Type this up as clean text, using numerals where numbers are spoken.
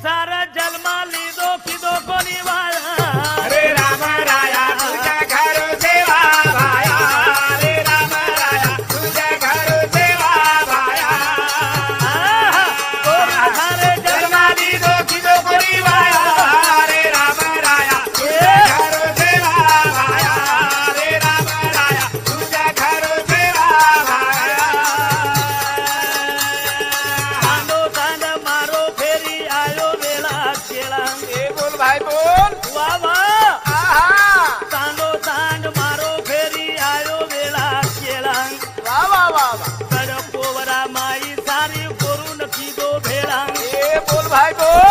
सारा जन्मा लीधो कीधो कोणी वाया रे राम राया तुझ्या घर देवा भाया रे राम राया तुझ्या घर देवा भाया सारे जन्मा लीधो कीधो कोणी वाया रे राम राया तुझ्या घर देवा भाया रे राम राया तुझ्या घर देवा भाया तांडो तांड मारो फेरी आयो वेळा केला ए बोल भाई बोल वा वा आहा तांडो तांड मारो फेरी आयो वेळा केला वा वा वा वा कर पोवरा माई सारी करून कीधो भेळा ए बोल भाई बोल